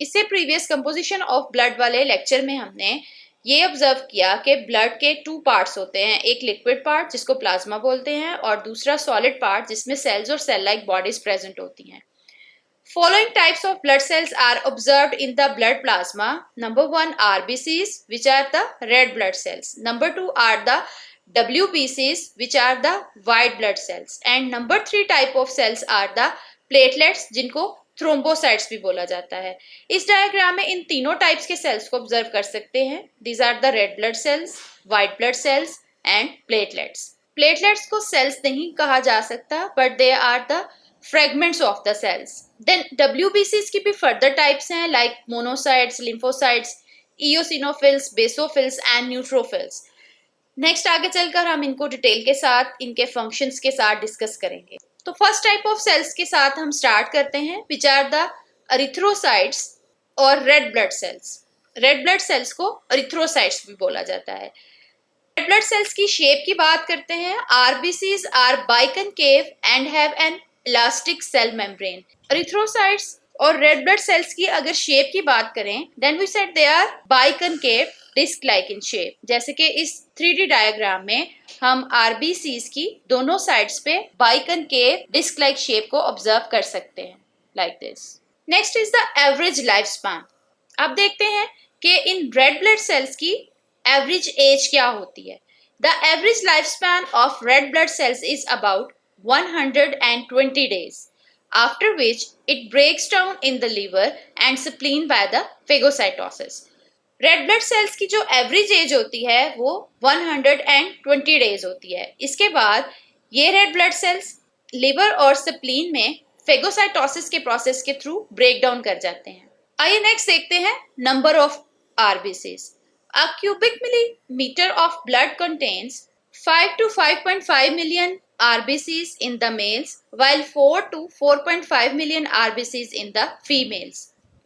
इससे previous composition of blood वाले lecture में हमने ये ऑब्जर्व किया कि ब्लड के 2 पार्ट्स होते हैं, एक लिक्विड पार्ट जिसको प्लाज्मा बोलते हैं और दूसरा सॉलिड पार्ट जिसमें सेल्स और सेल लाइक बॉडीज प्रेजेंट होती हैं। Following types of blood cells are observed in the blood plasma. Number 1 RBCs, which are the red blood cells. Number 2 are the WBCs, which are the white blood cells. And number 3 type of cells are the platelets, जिनको thrombocytes भी बोला जाता है। इस diagram में इन तीनों types के sales को ऑब्जर्व कर सकते हैं। These are the red blood cells, white blood cells and platelets. Platelets को सेल्स नहीं कहा जा सकता, but they are the fragments of the cells. Then WBCs की भी further types हैं like monocytes, lymphocytes, eosinophils, basophils and neutrophils. Next आगे चलकर हम इनको डिटेल के साथ इनके फंक्शंस के साथ डिस्कस करेंगे। तो फर्स्ट टाइप ऑफ सेल्स के साथ हम स्टार्ट करते हैं, विच आर द एरिथ्रोसाइट्स और red blood cells. Red blood cells को एरिथ्रोसाइट्स भी बोला जाता है। रेड ब्लड सेल्स की शेप की बात करते हैं। RBCs are biconcave and have an elastic cell membrane. Erythrocytes और रेड ब्लड सेल्स की अगर शेप की बात करें, then we said they are biconcave disc like in shape. जैसे कि इस 3D डायग्राम में हम आरबीसीज की दोनों साइड्स पे बाइकनकेव डिस्क लाइक शेप को ऑब्जर्व कर सकते हैं, like this. Next is the average life span. अब देखते हैं कि इन रेड ब्लड सेल्स की एवरेज एज क्या होती है। The average life span of red blood sales is about 120 days, after which it breaks down in the liver and spleen by the phagocytosis. Red blood cells की जो average age होती है वो 120 days होती है। इसके बाद ये रेड ब्लड सेल्स लिवर और स्प्लीन में फेगोसाइटोसिस के प्रोसेस के थ्रू ब्रेक डाउन कर जाते हैं। आइए नेक्स्ट देखते हैं number of RBCs. A cubic millimetre of blood contains 5 to 5.5 million RBCs in the males, while 4 to 4.5 million RBCs in the females.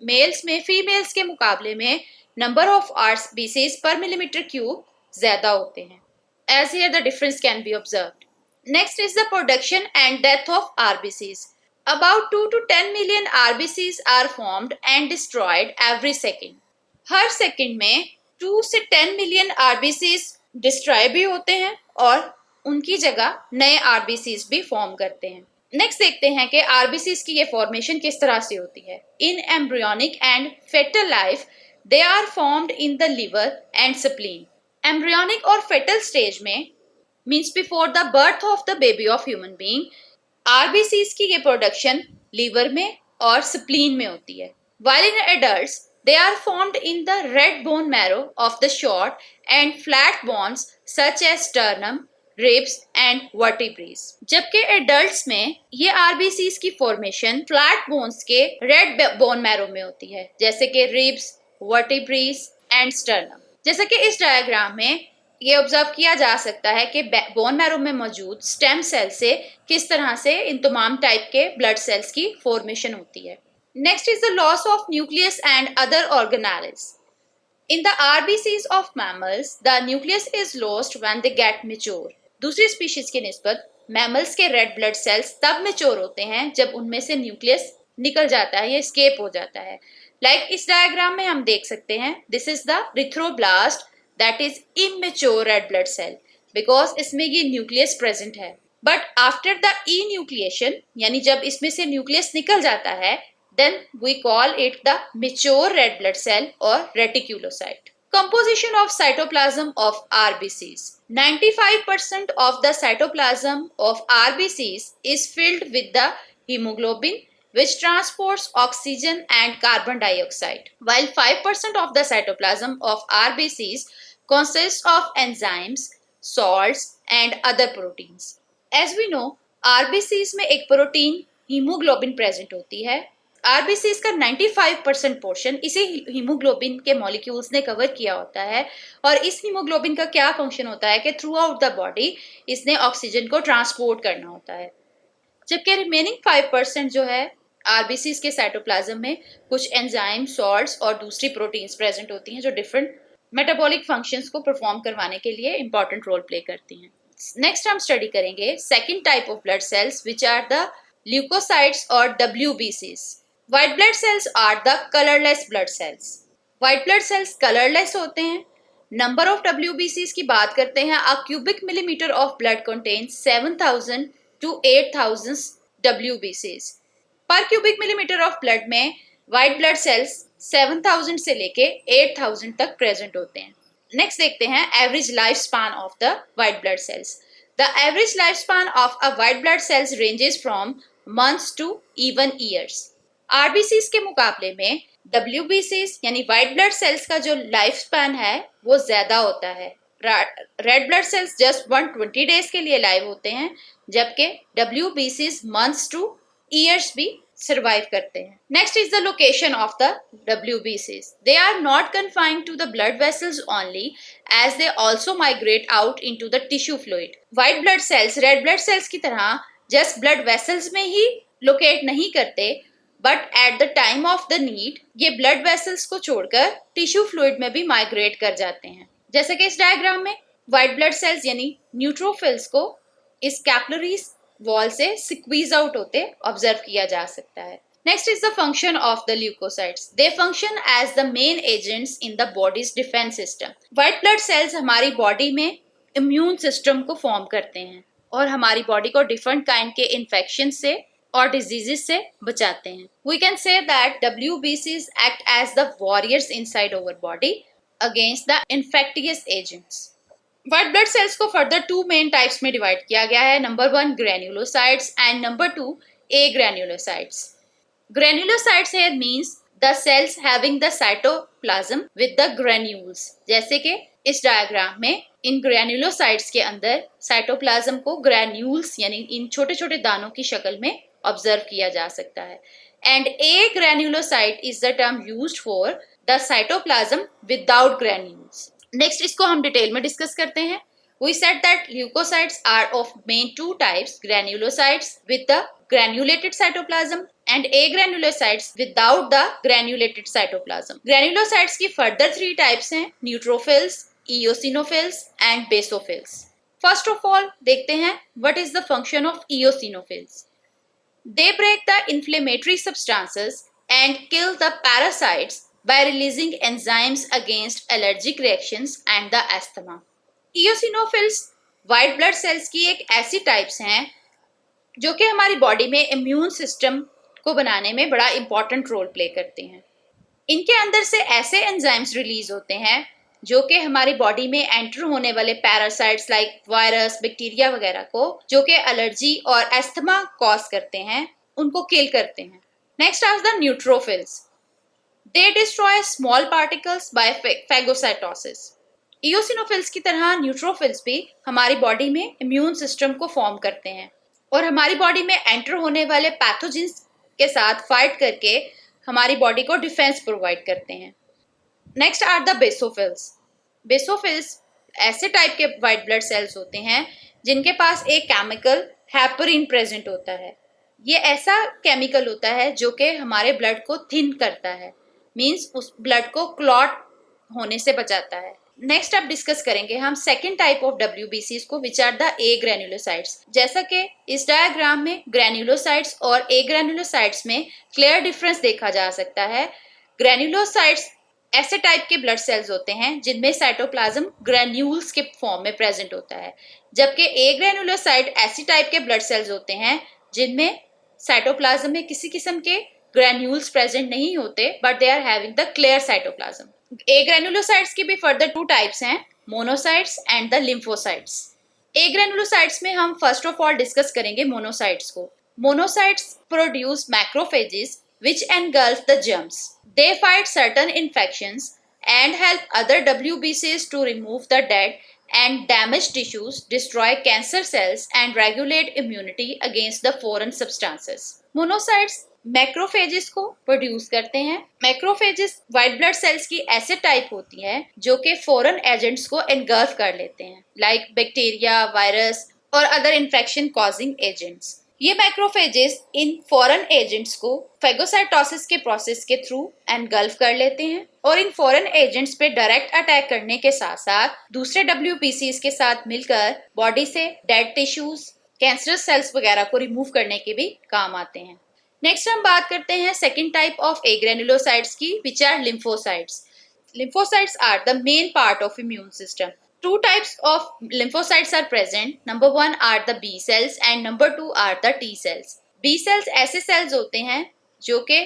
Males में फीमेल्स के मुकाबले में number of RBCs per millimetre cube ज्यादा होते हैं। As here the difference can be observed. Next is the production and death of RBCs. About 2 to 10 million RBCs are formed and destroyed every second. Her second में 2 से 10 million RBCs destroy भी होते हैं और उनकी जगह नए आरबीसीज भी फॉर्म करते हैं। नेक्स्ट देखते हैं कि आरबीसीज की ये फॉर्मेशन किस तरह से होती है। In embryonic and fetal life they are formed in the liver and spleen. Embryonic और फेटल स्टेज में means before the birth of the baby of human being, RBCs की ये प्रोडक्शन लिवर में और स्प्लीन में होती है। While in adults they are formed in the red bone marrow of the short and flat bones such as sternum, ribs and vertebrae. जबकि adults में ये आरबीसीज की फॉर्मेशन फ्लैट बोन्स के रेड बोन मैरो में होती है, जैसे कि रिब्स, वर्टिब्रेज एंड स्टर्नम। जैसे कि इस डायग्राम में ये ऑब्जर्व किया जा सकता है कि बोन मैरो में मौजूद स्टेम सेल से किस तरह से इन तमाम टाइप के ब्लड सेल्स की फॉर्मेशन होती है। Next is the loss of nucleus and other organelles. In the RBCs of mammals, the nucleus is lost when they get mature. दूसरी स्पीशीज के निस्बत मैमल्स के रेड ब्लड सेल्स तब mature होते हैं जब उनमें से न्यूक्लियस निकल जाता है या एस्केप हो जाता है। लाइक इस डायग्राम में हम देख सकते हैं, this is the erythroblast that is immature red blood cell because इसमें ये न्यूक्लियस प्रेजेंट है। But after the enucleation, यानी जब इसमें से न्यूक्लियस निकल जाता है, then we call it the mature red blood cell or reticulocyte. Composition of cytoplasm of RBCs. 95% of the cytoplasm of RBCs is filled with the hemoglobin, which transports oxygen and carbon dioxide, while 5% of the cytoplasm of RBCs consists of enzymes, salts and other proteins. As we know, RBCs में एक protein haemoglobin present होती है। RBCs का 95% portion इसी haemoglobin के molecules ने cover किया होता है और इस हीमोग्लोबिन का क्या फंक्शन होता है कि थ्रू आउट द बॉडी इसने ऑक्सीजन को ट्रांसपोर्ट करना होता है। जबकि रिमेनिंग 5% जो है आरबीसीज के साइटोप्लाज्म में कुछ एंजाइम, सॉल्ट्स और दूसरी प्रोटीन्स प्रेजेंट होती हैं जो डिफरेंट मेटाबॉलिक फंक्शंस को परफॉर्म करवाने के लिए इंपॉर्टेंट रोल प्ले करती हैं। नेक्स्ट हम स्टडी करेंगे second type of blood cells which are the leukocytes और WBCs. White blood cells are the colourless blood cells. White blood cells colourless होते हैं। नंबर ऑफ WBCs की बात करते हैं। A cubic millimetre of blood contains 7000 to 8000 WBCs। Per cubic millimetre of blood में white blood cells 7000 से लेके 8000 तक प्रेजेंट होते हैं। नेक्स्ट देखते हैं average life span of the white blood cells. The average life span of a white blood cells ranges from months to even years. RBCs के मुकाबले में WBCs यानी व्हाइट ब्लड सेल्स का जो लाइफ स्पैन है वो ज्यादा होता है। Red blood cells just 120 days के लिए लाइव होते हैं, जबकि WBCs मंथ्स टू ईयर्स भी सर्वाइव करते हैं। Next is the location of the WBCs। They are not confined to the blood vessels only as they also migrate out into the tissue fluid. White blood cells red blood cells की तरह just blood vessels में ही locate नहीं करते, but at the time of the need ये blood vessels को छोड़कर tissue fluid में भी माइग्रेट कर जाते हैं। जैसे कि इस डायग्राम में व्हाइट ब्लड सेल्स यानी न्यूट्रोफिल्स को इस कैपिलरी वॉल से स्क्वीज आउट होते ऑब्जर्व किया जा सकता है। Next is the function of the leukocytes. They function as the main agents in the body's defence system. White blood cells हमारी बॉडी में इम्यून सिस्टम को फॉर्म करते हैं और हमारी बॉडी को डिफरेंट काइंड के इन्फेक्शन से और डिजीजेस से बचाते हैं। We can say that WBCs act as the warriors inside our body against the infectious agents. White blood cells को further two main types में डिवाइड किया गया है। Number 1 granulocytes and number 2 agranulocytes. Granulocytes here means the cells having the cytoplasm with the granules. जैसे कि इस diagram में इन granulocytes के अंदर साइटोप्लाज्म को ग्रैन्यूल्स यानी इन छोटे छोटे दानों की शक्ल में ऑब्जर्व किया जा सकता है। And agranulocyte is the term used for the cytoplasm without granules. Next इसको हम डिटेल में डिस्कस करते हैं। We said that leukocytes are of main two types, granulocytes with the granulated cytoplasm and agranulocytes without the granulated cytoplasm. Granulocytes की further three types हैं, neutrophils, eosinophils and basophils. First of all देखते हैं what is the function of eosinophils. They break the inflammatory substances and kill the parasites by releasing enzymes against allergic reactions and the asthma. Eosinophils white blood cells की एक ऐसी types हैं जो कि हमारी body में इम्यून सिस्टम को बनाने में बड़ा इंपॉर्टेंट रोल प्ले करते हैं। इनके अंदर से ऐसे एंजाइम्स रिलीज होते हैं जो कि हमारी बॉडी में एंटर होने वाले पैरासाइट्स लाइक वायरस, बैक्टीरिया वगैरह को जो कि एलर्जी और एस्थमा कॉज करते हैं उनको किल करते हैं। Next are the neutrophils. They destroy small particles by phagocytosis. Eosinophils की तरह न्यूट्रोफिल्स भी हमारी बॉडी में इम्यून सिस्टम को फॉर्म करते हैं और हमारी बॉडी में एंटर होने वाले पैथोजेंस के साथ फाइट करके हमारी बॉडी को डिफेंस प्रोवाइड करते हैं। Next are the basophils. Basophils ऐसे टाइप के व्हाइट ब्लड सेल्स होते हैं जिनके पास एक केमिकल हेपरिन प्रेजेंट होता है। ये ऐसा केमिकल होता है जो कि हमारे ब्लड को थिन करता है, मींस उस ब्लड को क्लॉट होने से बचाता है। नेक्स्ट अब डिस्कस करेंगे हम सेकेंड टाइप ऑफ WBCs को, which are the agranulocytes. जैसा कि इस डायग्राम में ग्रैन्युलोसाइट्स और ए ग्रैन्युलोसाइट्स में क्लियर डिफरेंस देखा जा सकता है। ग्रैन्युलोसाइट्स ऐसे टाइप के ब्लड सेल्स होते हैं जिनमें साइटोप्लाज्म ग्रैन्यूल्स के फॉर्म में प्रेजेंट होता है, जबकि ए ग्रैन्युलोसाइट ऐसी टाइप के ब्लड सेल्स होते हैं जिनमें साइटोप्लाज्म में किसी किस्म के ग्रैन्यूल्स प्रेजेंट नहीं होते, but they are having the clear cytoplasm. Agranulocytes की भी फर्दर टू टाइप्स हैं, monocytes and the lymphocytes. Agranulocytes में हम फर्स्ट ऑफ ऑल डिस्कस करेंगे मोनोसाइट्स को। Monocytes produce macrophages which engulf the germs. They fight certain infections and help other WBCs to remove the dead and damaged tissues, destroy cancer cells and regulate immunity against the foreign substances. Monocytes macrophages को produce करते हैं। Macrophages white blood cells की ऐसे type होती है जो कि foreign agents को एनगल्फ कर लेते हैं, लाइक बैक्टीरिया, वायरस और अदर इन्फेक्शन कॉजिंग एजेंट्स। ये मैक्रोफेजेस इन फॉरेन एजेंट्स को फैगोसाइटोसिस के प्रोसेस के थ्रू एनगल्फ कर लेते हैं और इन फॉरेन एजेंट्स पे डायरेक्ट अटैक करने के साथ साथ दूसरे WBCs के साथ मिलकर बॉडी से डेड टिश्यूज, कैंसरस सेल्स वगैरह को रिमूव करने के भी काम आते हैं। नेक्स्ट हम बात करते हैं second type of agranulocytes की, which are lymphocytes. Lymphocytes are the main part of immune system. Two types of lymphocytes are present. Number one are the B cells and number two are the T cells. B cells ऐसे cells होते हैं जो कि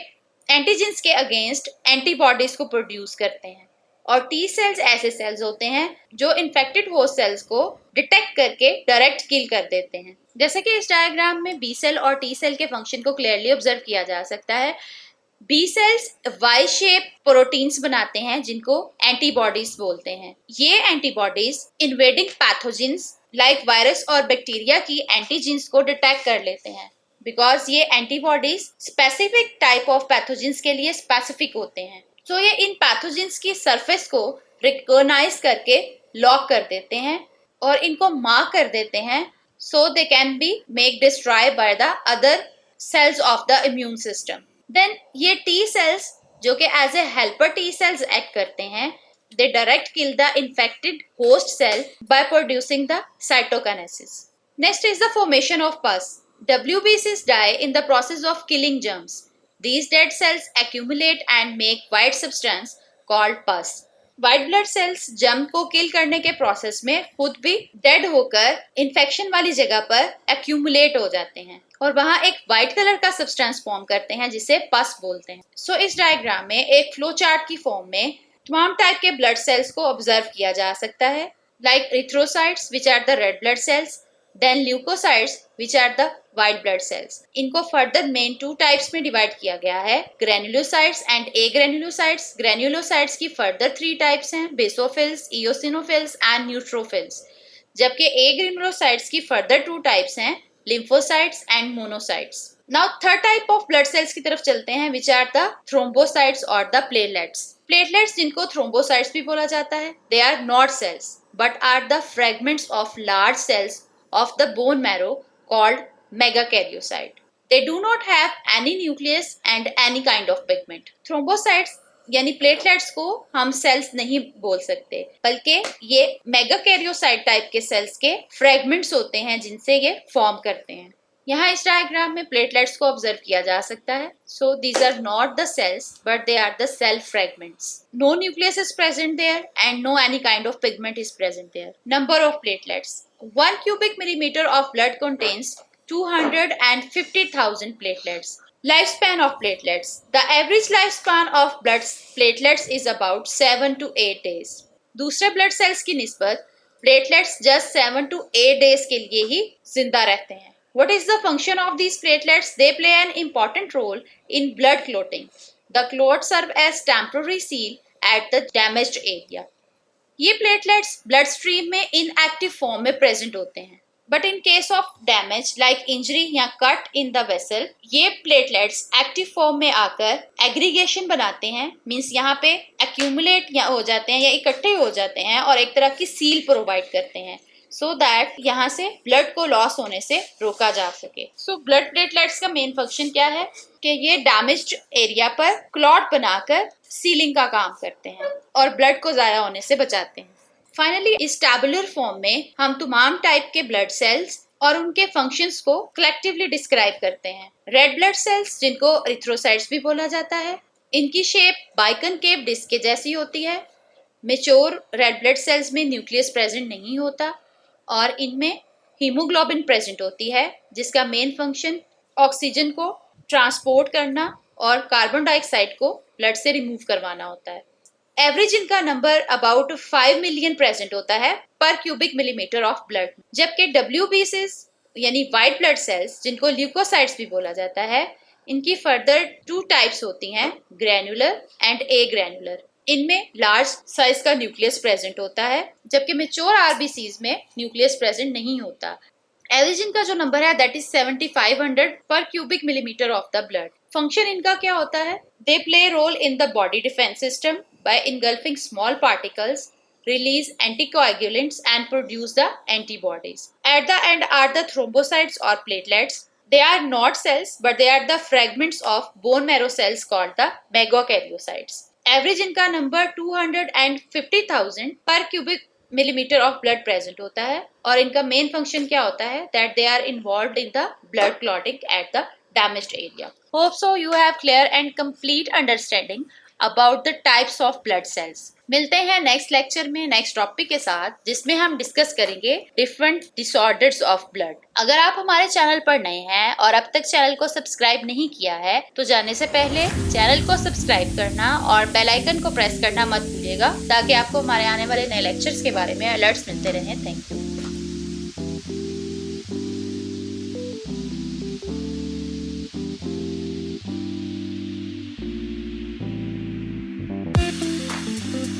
antigens के against antibodies को produce करते हैं, और T cells ऐसे cells होते हैं जो इन्फेक्टेड होस्ट सेल्स को डिटेक्ट करके डायरेक्ट किल कर देते हैं. जैसे कि इस डायग्राम में B cell और T cell के फंक्शन को क्लियरली ऑब्जर्व किया जा सकता है. B cells Y shape proteins बनाते हैं जिनको एंटीबॉडीज बोलते हैं. ये antibodies invading pathogens like virus और बैक्टीरिया की एंटीजेंस को डिटेक्ट कर लेते हैं, बिकॉज ये antibodies specific type of pathogens के लिए स्पेसिफिक होते हैं. सो ये इन पैथोजेंस की सरफेस को रिकॉग्नाइज करके लॉक कर देते हैं और इनको मार्क कर देते हैं, सो दे can be make destroy by the other cells of the immune system. Then ये टी सेल्स जो कि as a helper T cells act करते हैं, they direct kill the infected host cell by producing the cytokinesis. Next is the formation of pus. WBCs die in the process of killing germs. These dead cells accumulate and make white substance called pus. White blood sales germ को किल करने के process में खुद भी dead होकर infection वाली जगह पर एक्यूमुलेट हो जाते हैं और वहां एक व्हाइट कलर का सब्सटेंस फॉर्म करते हैं जिसे पस बोलते हैं. सो इस डायग्राम में एक फ्लो चार्ट की फॉर्म में तमाम टाइप के ब्लड सेल्स को ऑब्जर्व किया जा सकता है, like erythrocytes which are the red blood cells, then leukocytes which are the white blood cells. इनको फर्दर मेन टू टाइप्स में डिवाइड किया गया है, granulocytes and agranulocytes. Granulocytes की फर्दर 3 टाइप्स हैं, बेसोफिल्स, इयोसिनोफिल्स एंड न्यूट्रोफिल्स, जबकि agranulocytes की further 2 types हैं, lymphocytes and monocytes. Now third type of blood cells की तरफ चलते हैं, विच आर द थ्रोम्बोसाइट्स और द प्लेटलेट्स. प्लेटलेट्स जिनको थ्रोम्बोसाइट्स भी बोला जाता है, they are not cells but are the fragments of large cells of the bone marrow called megakaryocyte. They do not have any nucleus and any kind of pigment. Thrombocytes यानी platelets को हम sales नहीं बोल सकते, बल्कि ये megakaryocyte type के sales के फ्रेगमेंट्स होते हैं जिनसे ये फॉर्म करते हैं. यहाँ इस डायग्राम में प्लेटलेट्स को ऑब्जर्व किया जा सकता है. So these are not the cells but they are the cell fragments. No nucleus is present there and no any kind of pigment is present there. Number of platelets. 1 cubic millimeter of blood contains 250,000 platelets. Lifespan of platelets. The average lifespan of blood platelets is about 7 to 8 days. दूसरे blood cells की निस्बत platelets just 7 to 8 days के लिए ही जिंदा रहते हैं. What is the function of these platelets? They play an important role in blood clotting. The clots serve as temporary seal at the damaged area. ये platelets blood stream में inactive form में present होते हैं, but in case of damage like injury या cut in the vessel, ये platelets active form में आकर aggregation बनाते हैं, मींस यहाँ पे एक्यूमुलेट या हो जाते हैं या इकट्ठे हो जाते हैं और एक तरह की सील प्रोवाइड करते हैं, सो दैट यहाँ से ब्लड को लॉस होने से रोका जा सके. सो ब्लड प्लेटलेट्स का मेन फंक्शन क्या है कि ये डैमेज्ड एरिया पर क्लॉट बनाकर सीलिंग का काम करते हैं और ब्लड को ज़ाया होने से बचाते हैं. फाइनली इस टैबुलर फॉर्म में हम तमाम टाइप के ब्लड सेल्स और उनके फंक्शंस को कलेक्टिवली डिस्क्राइब करते हैं. रेड ब्लड सेल्स जिनको एरिथ्रोसाइट्स भी बोला जाता है, इनकी शेप बाइकनकेव डिस्क के जैसी होती है. मेच्योर रेड ब्लड सेल्स में न्यूक्लियस प्रेजेंट नहीं होता और इनमें हीमोग्लोबिन प्रेजेंट होती है जिसका मेन फंक्शन ऑक्सीजन को ट्रांसपोर्ट करना और कार्बन डाइऑक्साइड को ब्लड से रिमूव करवाना होता है. एवरेज इनका नंबर अबाउट 5 मिलियन प्रेजेंट होता है पर क्यूबिक मिलीमीटर ऑफ ब्लड, जबकि WBCs यानी व्हाइट ब्लड सेल्स जिनको ल्यूकोसाइट्स भी बोला जाता है, इनकी फर्दर 2 टाइप्स होती हैं, ग्रैनुलर एंड ए ग्रैनुलर. इनमें लार्ज साइज का न्यूक्लियस प्रेजेंट होता है जबकि मेच्योर RBCs में न्यूक्लियस प्रेजेंट नहीं होता. एवरेज इनका जो नंबर है that is 7500 per cubic millimetre of the blood. Function इनका क्या होता है? They play role in the body defence system by engulfing small particles, release anticoagulants and produce the antibodies. At the end are the thrombocytes or platelets. They are not cells but they are the fragments of bone marrow cells called the megakaryocytes. Average इनका number 250,000 per cubic millimetre of blood present होता है और इनका main function क्या होता है? That they are involved in the blood clotting at the damaged area. Hope so you have clear and complete understanding about the types of blood cells. मिलते हैं next lecture में नेक्स्ट टॉपिक के साथ, जिसमें हम डिस्कस करेंगे different disorders of blood. अगर आप हमारे चैनल पर नए हैं और अब तक चैनल को सब्सक्राइब नहीं किया है तो जाने से पहले चैनल को सब्सक्राइब करना और बेल आइकन को प्रेस करना मत भूलिएगा, ताकि आपको हमारे आने वाले नए लेक्चर्स के बारे में अलर्ट्स मिलते रहें। Thank you.